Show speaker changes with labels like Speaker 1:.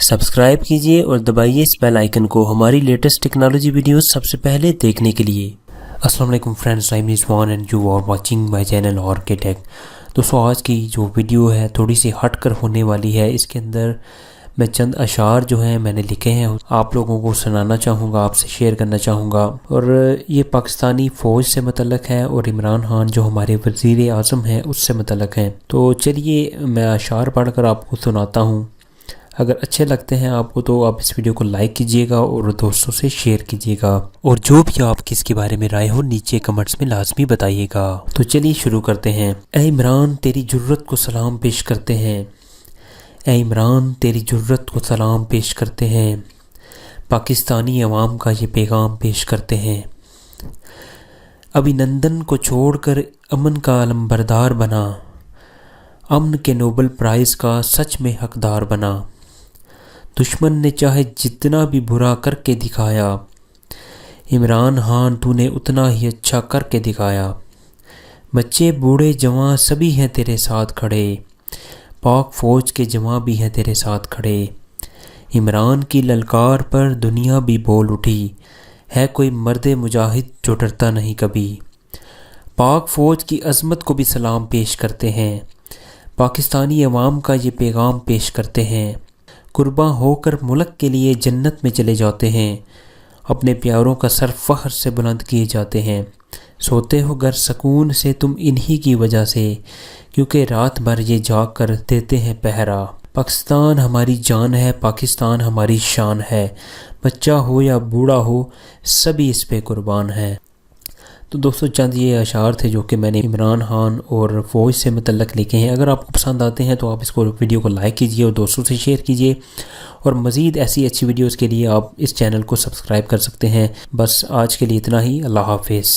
Speaker 1: Subscribe کیجیے اور دبائیے اس bell icon کو ہماری لیٹسٹ ٹیکنالوجی ویڈیوز سب سے پہلے دیکھنے کے لیے۔ السلام علیکم friends, I am Rizwan and you are watching my channel architect. دوستو آج کی جو ویڈیو ہے تھوڑی سی ہٹ کر ہونے والی ہے۔ اس کے اندر میں چند اشعار جو ہیں میں نے لکھے ہیں آپ لوگوں کو سنانا چاہوں گا، آپ سے شیئر کرنا چاہوں گا، اور یہ پاکستانی فوج سے متعلق ہے اور عمران خان جو ہمارے وزیر اعظم ہیں اس سے متعلق ہیں۔ تو چلیے میں اشعار پڑھ کر آپ کو سناتا ہوں۔ اگر اچھے لگتے ہیں آپ کو تو آپ اس ویڈیو کو لائک کیجئے گا اور دوستوں سے شیئر کیجئے گا، اور جو بھی آپ کی اس کے بارے میں رائے ہو نیچے کمنٹس میں لازمی بتائیے گا۔ تو چلیے شروع کرتے ہیں۔ اے عمران تیری جرت کو سلام پیش کرتے ہیں، اے عمران تیری جرت کو سلام پیش کرتے ہیں، پاکستانی عوام کا یہ پیغام پیش کرتے ہیں۔ ابھینندن کو چھوڑ کر امن کا علمبردار بنا، امن کے نوبل پرائز کا سچ میں حقدار بنا۔ دشمن نے چاہے جتنا بھی برا کر کے دکھایا، عمران خان تو نے اتنا ہی اچھا کر کے دکھایا۔ بچے بوڑھے جوان سبھی ہیں تیرے ساتھ کھڑے، پاک فوج کے جوان بھی ہیں تیرے ساتھ کھڑے۔ عمران کی للکار پر دنیا بھی بول اٹھی، ہے کوئی مرد مجاہد جو ڈرتا نہیں کبھی۔ پاک فوج کی عظمت کو بھی سلام پیش کرتے ہیں، پاکستانی عوام کا یہ پیغام پیش کرتے ہیں۔ قرباں ہو کر ملک کے لیے جنت میں چلے جاتے ہیں، اپنے پیاروں کا سر فخر سے بلند کیے جاتے ہیں۔ سوتے ہو گر سکون سے تم انہی کی وجہ سے، کیونکہ رات بھر یہ جاگ کر دیتے ہیں پہرا۔ پاکستان ہماری جان ہے، پاکستان ہماری شان ہے، بچہ ہو یا بوڑھا ہو سبھی اس پہ قربان ہیں۔ تو دوستو چند یہ اشعار تھے جو کہ میں نے عمران خان اور فوج سے متعلق لکھے ہیں۔ اگر آپ کو پسند آتے ہیں تو آپ اس کو ویڈیو کو لائک کیجئے اور دوستوں سے شیئر کیجئے، اور مزید ایسی اچھی ویڈیوز کے لیے آپ اس چینل کو سبسکرائب کر سکتے ہیں۔ بس آج کے لیے اتنا ہی، اللہ حافظ۔